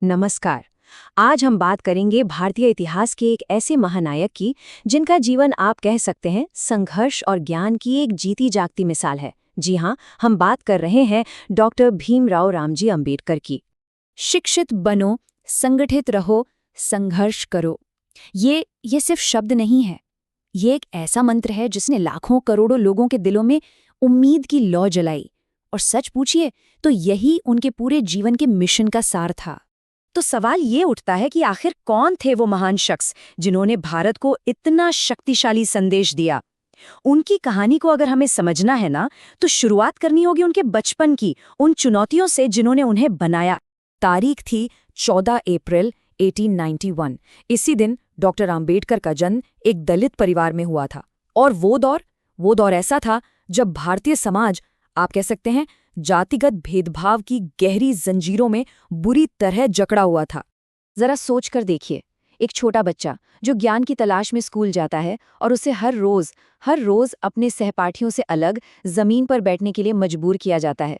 नमस्कार। आज हम बात करेंगे भारतीय इतिहास के एक ऐसे महानायक की जिनका जीवन आप कह सकते हैं संघर्ष और ज्ञान की एक जीती जागती मिसाल है। जी हाँ, हम बात कर रहे हैं डॉक्टर भीमराव रामजी अंबेडकर की। शिक्षित बनो, संगठित रहो, संघर्ष करो। ये सिर्फ शब्द नहीं है। ये एक ऐसा मंत्र है जिसने लाखों करोड़ों लोगों के दिलों में उम्मीद की लौ जलाई। और सच पूछिए तो यही उनके पूरे जीवन के मिशन का सार था। तो सवाल ये उठता है कि आखिर कौन थे वो महान शख्स जिन्होंने भारत को इतना शक्तिशाली संदेश दिया। उनकी कहानी को अगर हमें समझना है ना, तो शुरुआत करनी होगी उनके बचपन की, उन चुनौतियों से जिन्होंने उन्हें बनाया। तारीख थी 14 अप्रैल 1891। इसी दिन डॉक्टर अंबेडकर का जन्म एक दलित परिवार में हुआ था। और वो दौर ऐसा था जब भारतीय समाज, आप कह सकते हैं, जातिगत भेदभाव की गहरी जंजीरों में बुरी तरह जकड़ा हुआ था। जरा सोच कर देखिए, एक छोटा बच्चा जो ज्ञान की तलाश में स्कूल जाता है और उसे हर रोज अपने सहपाठियों से अलग जमीन पर बैठने के लिए मजबूर किया जाता है।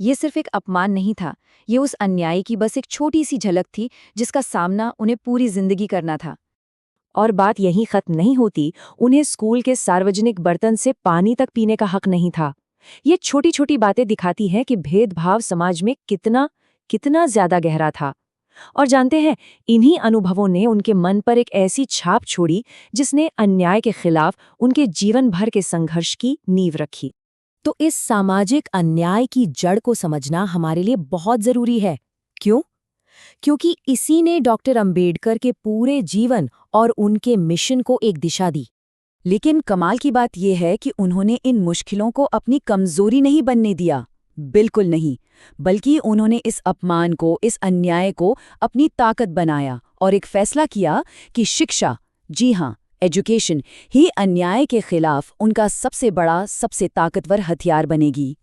ये सिर्फ एक अपमान नहीं था, ये उस अन्याय की बस एक छोटी सी झलक थी जिसका सामना उन्हें पूरी जिंदगी करना था। और बात यहीं खत्म नहीं होती, उन्हें स्कूल के सार्वजनिक बर्तन से पानी तक पीने का हक नहीं था। ये छोटी छोटी बातें दिखाती हैं कि भेदभाव समाज में कितना कितना ज्यादा गहरा था। और जानते हैं, इन्हीं अनुभवों ने उनके मन पर एक ऐसी छाप छोड़ी जिसने अन्याय के खिलाफ उनके जीवन भर के संघर्ष की नींव रखी। तो इस सामाजिक अन्याय की जड़ को समझना हमारे लिए बहुत जरूरी है। क्यों? क्योंकि इसी ने डॉक्टर अंबेडकर के पूरे जीवन और उनके मिशन को एक दिशा दी। लेकिन कमाल की बात यह है कि उन्होंने इन मुश्किलों को अपनी कमजोरी नहीं बनने दिया। बिल्कुल नहीं, बल्कि उन्होंने इस अपमान को, इस अन्याय को अपनी ताकत बनाया और एक फैसला किया कि शिक्षा, जी हाँ, एजुकेशन ही अन्याय के खिलाफ उनका सबसे बड़ा, सबसे ताकतवर हथियार बनेगी।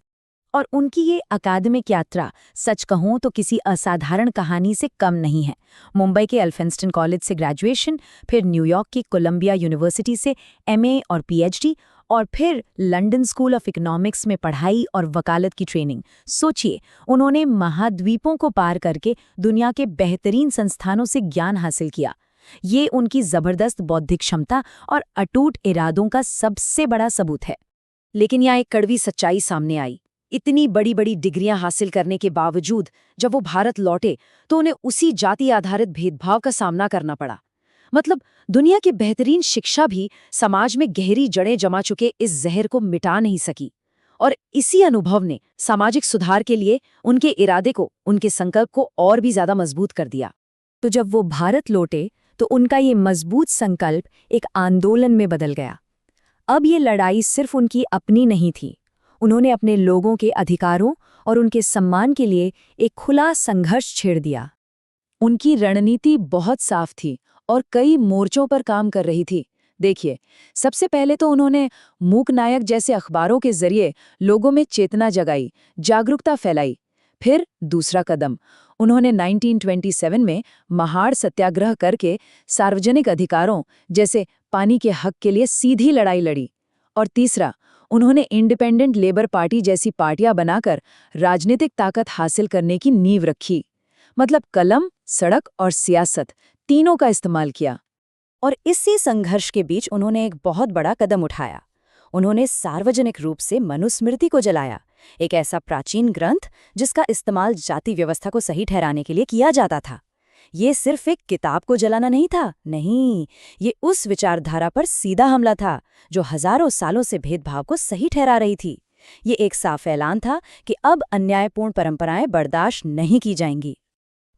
और उनकी ये अकादमिक यात्रा, सच कहूं तो किसी असाधारण कहानी से कम नहीं है। मुंबई के एल्फिंस्टन कॉलेज से ग्रेजुएशन, फिर न्यूयॉर्क की कोलंबिया यूनिवर्सिटी से एमए और पीएचडी, और फिर लंदन स्कूल ऑफ इकोनॉमिक्स में पढ़ाई और वकालत की ट्रेनिंग। सोचिए, उन्होंने महाद्वीपों को पार करके दुनिया के बेहतरीन संस्थानों से ज्ञान हासिल किया। ये उनकी जबरदस्त बौद्धिक क्षमता और अटूट इरादों का सबसे बड़ा सबूत है। लेकिन यहाँ एक कड़वी सच्चाई सामने आई। इतनी बड़ी बड़ी डिग्रियां हासिल करने के बावजूद जब वो भारत लौटे तो उन्हें उसी जाति आधारित भेदभाव का सामना करना पड़ा। मतलब दुनिया की बेहतरीन शिक्षा भी समाज में गहरी जड़ें जमा चुके इस जहर को मिटा नहीं सकी। और इसी अनुभव ने सामाजिक सुधार के लिए उनके इरादे को, उनके संकल्प को और भी ज्यादा मजबूत कर दिया। तो जब वो भारत लौटे तो उनका ये मजबूत संकल्प एक आंदोलन में बदल गया। अब ये लड़ाई सिर्फ उनकी अपनी नहीं थी। उन्होंने अपने लोगों के अधिकारों और उनके सम्मान के लिए एक खुला संघर्ष छेड़ दिया। उनकी रणनीति बहुत साफ थी और कई मोर्चों पर काम कर रही थी। देखिए, सबसे पहले तो उन्होंने मूक नायक जैसे अखबारों के जरिए लोगों में चेतना जगाई, जागरूकता फैलाई। फिर दूसरा कदम, उन्होंने 1927 में महाड़ सत्याग्रह करके सार्वजनिक अधिकारों जैसे पानी के हक के लिए सीधी लड़ाई लड़ी। और तीसरा, उन्होंने इंडिपेंडेंट लेबर पार्टी जैसी पार्टियां बनाकर राजनीतिक ताकत हासिल करने की नींव रखी। मतलब कलम, सड़क और सियासत तीनों का इस्तेमाल किया। और इसी संघर्ष के बीच उन्होंने एक बहुत बड़ा कदम उठाया। उन्होंने सार्वजनिक रूप से मनुस्मृति को जलाया, एक ऐसा प्राचीन ग्रंथ जिसका इस्तेमाल जाति व्यवस्था को सही ठहराने के लिए किया जाता था। ये सिर्फ एक किताब को जलाना नहीं था, नहीं, ये उस विचारधारा पर सीधा हमला था जो हजारों सालों से भेदभाव को सही ठहरा रही थी। ये एक साफ ऐलान था कि अब अन्यायपूर्ण परंपराएं बर्दाश्त नहीं की जाएंगी।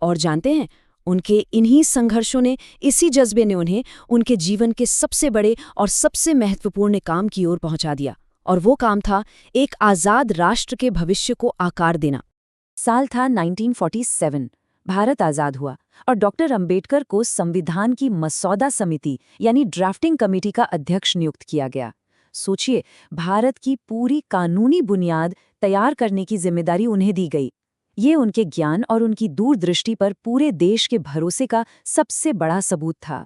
और जानते हैं, उनके इन्हीं संघर्षों ने, इसी जज्बे ने उन्हें उनके जीवन के सबसे बड़े और सबसे महत्वपूर्ण काम की ओर पहुंचा दिया। और वो काम था एक आज़ाद राष्ट्र के भविष्य को आकार देना। साल था 1947। भारत आज़ाद हुआ और डॉक्टर अंबेडकर को संविधान की मसौदा समिति यानी ड्राफ्टिंग कमेटी का अध्यक्ष नियुक्त किया गया। सोचिए, भारत की पूरी कानूनी बुनियाद तैयार करने की जिम्मेदारी उन्हें दी गई। ये उनके ज्ञान और उनकी दूरदृष्टि पर पूरे देश के भरोसे का सबसे बड़ा सबूत था।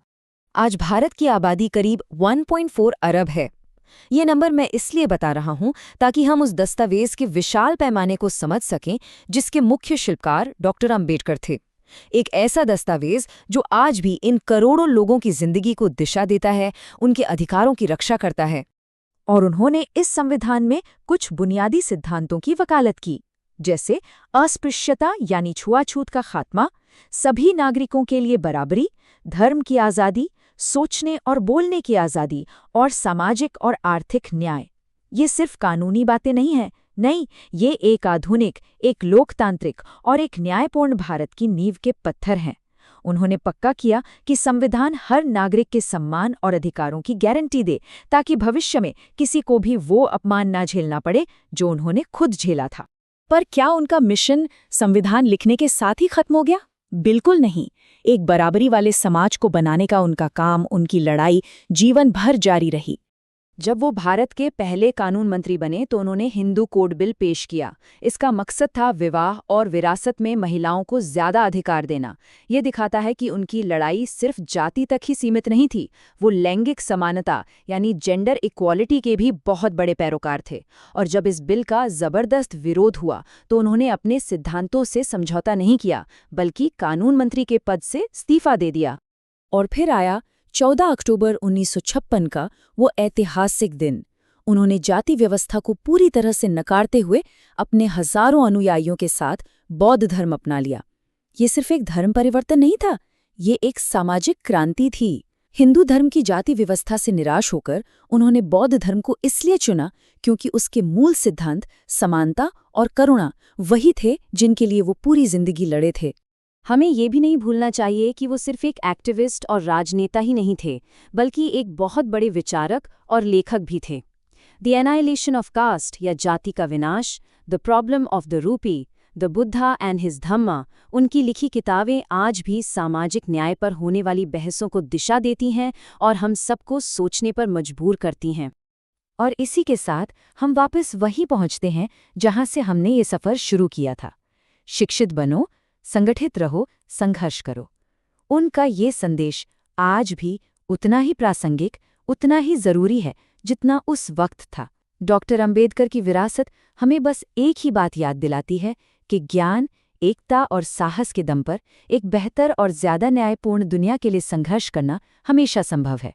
आज भारत की आबादी करीब 1.4 अरब है। ये नंबर मैं इसलिए बता रहा हूँ ताकि हम उस दस्तावेज के विशाल पैमाने को समझ सकें जिसके मुख्य शिल्पकार डॉक्टर अंबेडकर थे। एक ऐसा दस्तावेज जो आज भी इन करोड़ों लोगों की जिंदगी को दिशा देता है, उनके अधिकारों की रक्षा करता है। और उन्होंने इस संविधान में कुछ बुनियादी सिद्धांतों की वकालत की, जैसे अस्पृश्यता यानी छुआछूत का खात्मा, सभी नागरिकों के लिए बराबरी, धर्म की आज़ादी, सोचने और बोलने की आज़ादी और सामाजिक और आर्थिक न्याय। ये सिर्फ कानूनी बातें नहीं हैं, नहीं, ये एक आधुनिक, एक लोकतांत्रिक और एक न्यायपूर्ण भारत की नींव के पत्थर हैं। उन्होंने पक्का किया कि संविधान हर नागरिक के सम्मान और अधिकारों की गारंटी दे, ताकि भविष्य में किसी को भी वो अपमान ना झेलना पड़े जो उन्होंने खुद झेला था। पर क्या उनका मिशन संविधान लिखने के साथ ही खत्म हो गया? बिल्कुल नहीं। एक बराबरी वाले समाज को बनाने का उनका काम, उनकी लड़ाई जीवन भर जारी रही। जब वो भारत के पहले कानून मंत्री बने तो उन्होंने हिंदू कोड बिल पेश किया। इसका मकसद था विवाह और विरासत में महिलाओं को ज्यादा अधिकार देना। ये दिखाता है कि उनकी लड़ाई सिर्फ जाति तक ही सीमित नहीं थी, वो लैंगिक समानता यानी जेंडर इक्वालिटी के भी बहुत बड़े पैरोकार थे। और जब इस बिल का जबरदस्त विरोध हुआ तो उन्होंने अपने सिद्धांतों से समझौता नहीं किया, बल्कि कानून मंत्री के पद से इस्तीफा दे दिया। और फिर आया 14 अक्टूबर 1956 का वो ऐतिहासिक दिन। उन्होंने जाति व्यवस्था को पूरी तरह से नकारते हुए अपने हजारों अनुयायियों के साथ बौद्ध धर्म अपना लिया। ये सिर्फ एक धर्म परिवर्तन नहीं था, ये एक सामाजिक क्रांति थी। हिंदू धर्म की जाति व्यवस्था से निराश होकर उन्होंने बौद्ध धर्म को इसलिए चुना क्योंकि उसके मूल सिद्धांत समानता और करुणा वही थे जिनके लिए वो पूरी जिंदगी लड़े थे। हमें ये भी नहीं भूलना चाहिए कि वो सिर्फ एक एक्टिविस्ट और राजनेता ही नहीं थे, बल्कि एक बहुत बड़े विचारक और लेखक भी थे। द एनाइलेशन ऑफ कास्ट या जाति का विनाश, the problem of the rupee, the Buddha and his Dhamma, उनकी लिखी किताबें आज भी सामाजिक न्याय पर होने वाली बहसों को दिशा देती हैं और हम सबको सोचने पर मजबूर करती हैं। और इसी के साथ हम वापस वहीं पहुंचते हैं जहां से हमने ये सफ़र शुरू किया था। शिक्षित बनो, संगठित रहो, संघर्ष करो। उनका ये संदेश आज भी उतना ही प्रासंगिक, उतना ही जरूरी है जितना उस वक्त था। डॉक्टर अंबेडकर की विरासत हमें बस एक ही बात याद दिलाती है कि ज्ञान, एकता और साहस के दम पर एक बेहतर और ज्यादा न्यायपूर्ण दुनिया के लिए संघर्ष करना हमेशा संभव है।